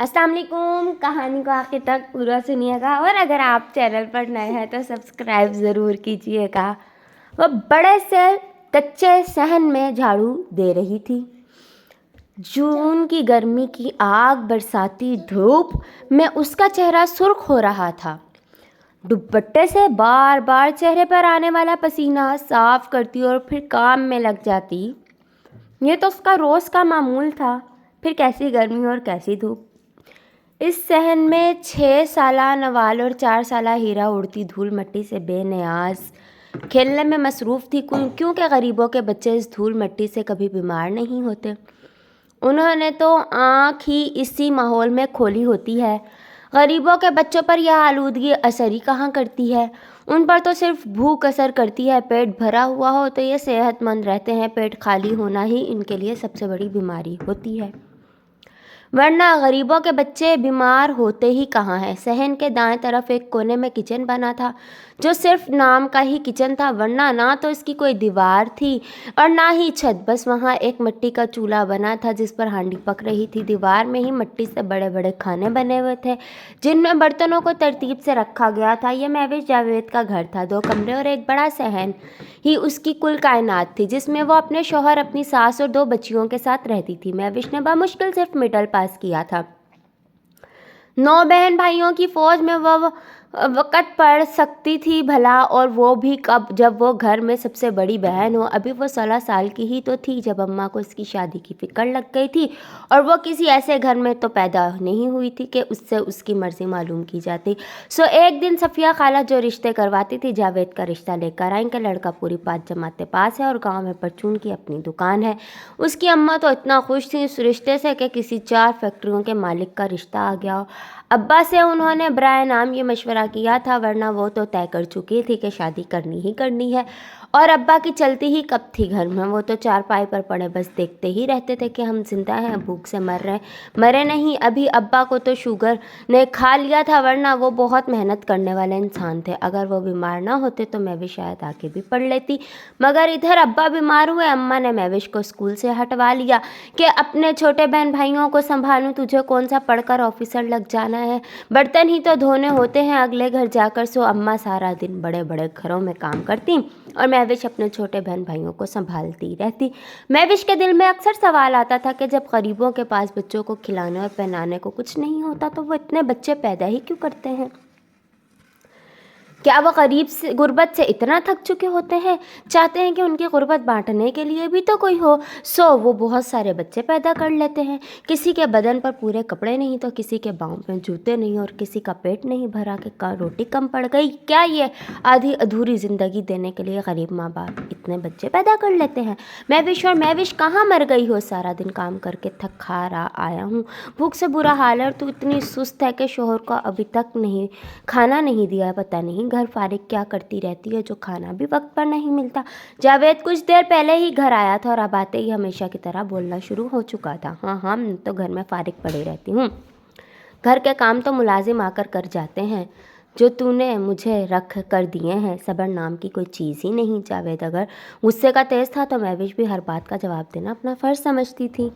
अस्सलाम वालेकुम। कहानी को आखिर तक पूरा सुनिएगा और अगर आप चैनल पर नए हैं तो सब्सक्राइब ज़रूर कीजिएगा। वह बड़े से कच्चे सहन में झाड़ू दे रही थी। जून की गर्मी की आग बरसाती धूप में उसका चेहरा सुर्ख हो रहा था। दुपट्टे से बार बार चेहरे पर आने वाला पसीना साफ करती और फिर काम में लग जाती। ये तो उसका रोज़ का मामूल था। फिर कैसी गर्मी और कैसी धूप। इस सहन में 6 साला नवाल और 4 साला हीरा उड़ती धूल मट्टी से बेनियाज खेलने में मसरूफ़ थी, क्योंकि गरीबों के बच्चे इस धूल मट्टी से कभी बीमार नहीं होते। उन्होंने तो आँख ही इसी माहौल में खोली होती है। गरीबों के बच्चों पर यह आलूदगी असर ही कहाँ करती है। उन पर तो सिर्फ भूख असर करती है। पेट भरा हुआ हो तो ये सेहतमंद रहते हैं। पेट खाली होना ही इनके लिए सबसे बड़ी बीमारी होती है, वरना गरीबों के बच्चे बीमार होते ही कहाँ हैं। सहन के दाएं तरफ एक कोने में किचन बना था, जो सिर्फ नाम का ही किचन था, वरना ना तो इसकी कोई दीवार थी और ना ही छत। बस वहाँ एक मिट्टी का चूल्हा बना था जिस पर हांडी पक रही थी। दीवार में ही मिट्टी से बड़े बड़े खाने बने हुए थे जिनमें बर्तनों को तरतीब से रखा गया था। यह महविश जावेद का घर था। 2 कमरे और एक बड़ा सहन ही उसकी कुल कायनात थी, जिसमें वो अपने शौहर, अपनी सास और 2 बच्चियों के साथ रहती थी। महविश ने बामुश्किल सिर्फ मिडल पास किया था। 9 बहन भाइयों की फौज में वह वक़्त पड़ सकती थी भला, और वो भी कब, जब वो घर में सबसे बड़ी बहन हो। अभी वो 16 साल की ही तो थी जब अम्मा को इसकी शादी की फिक्र लग गई थी, और वो किसी ऐसे घर में तो पैदा नहीं हुई थी कि उससे उसकी मर्ज़ी मालूम की जाती। सो एक दिन सफ़िया खाला जो रिश्ते करवाती थी, जावेद का रिश्ता लेकर आई कि लड़का पूरी 5 जमाते पास है और गाँव में परचून की अपनी दुकान है। उसकी अम्मा तो इतना खुश थी इस रिश्ते से कि किसी 4 फैक्ट्रियों के मालिक का रिश्ता आ गया हो। अब्बा से उन्होंने बराए नाम ये मशवरा किया था, वरना वो तो तय कर चुकी थी कि शादी करनी ही करनी है। और अब्बा की चलती ही कब थी घर में। वो तो चारपाई पर पड़े बस देखते ही रहते थे कि हम जिंदा हैं, भूख से मरे नहीं। अभी अब्बा को तो शुगर ने खा लिया था, वरना वो बहुत मेहनत करने वाले इंसान थे। अगर वो बीमार ना होते तो मैं भी शायद आके भी पढ़ लेती, मगर इधर अब्बा बीमार हुए। अम्मा ने महविश को स्कूल से हटवा लिया कि अपने छोटे बहन भाइयों को संभालूं, तुझे कौन सा पढ़कर ऑफिसर लग जाना है, बर्तन ही तो धोने होते हैं अगले घर जाकर। सो अम्मा सारा दिन बड़े बड़े घरों में काम करती और महविश अपने छोटे बहन भाइयों को संभालती रहती। महविश के दिल में अक्सर सवाल आता था कि जब गरीबों के पास बच्चों को खिलाने और पहनाने को कुछ नहीं होता तो वो इतने बच्चे पैदा ही क्यों करते हैं। क्या वो गरीब से गुर्बत से इतना थक चुके होते हैं, चाहते हैं कि उनकी गुर्बत बांटने के लिए भी तो कोई हो। सो वो बहुत सारे बच्चे पैदा कर लेते हैं। किसी के बदन पर पूरे कपड़े नहीं तो किसी के पाँव में जूते नहीं, और किसी का पेट नहीं भरा कि रोटी कम पड़ गई। क्या ये आधी अधूरी ज़िंदगी देने के लिए गरीब माँ बाप इतने बच्चे पैदा कर लेते हैं। महविश कहाँ मर गई हो। सारा दिन काम करके थक हारा आया हूँ, भूख से बुरा हाल है, और तू इतनी सुस्त है कि शोहर को अभी तक नहीं खाना नहीं दिया। पता नहीं घर फारिग क्या करती रहती है जो खाना भी वक्त पर नहीं मिलता। जावेद कुछ देर पहले ही घर आया था और अब आते ही हमेशा की तरह बोलना शुरू हो चुका था। हाँ, मैं तो घर में फारिग पड़ी रहती हूँ। घर के काम तो मुलाजिम आकर कर जाते हैं जो तूने मुझे रख कर दिए हैं। सब्र नाम की कोई चीज़ ही नहीं। जावेद अगर गुस्से का तेज था तो महविश भी हर बात का जवाब देना अपना फ़र्ज समझती थी।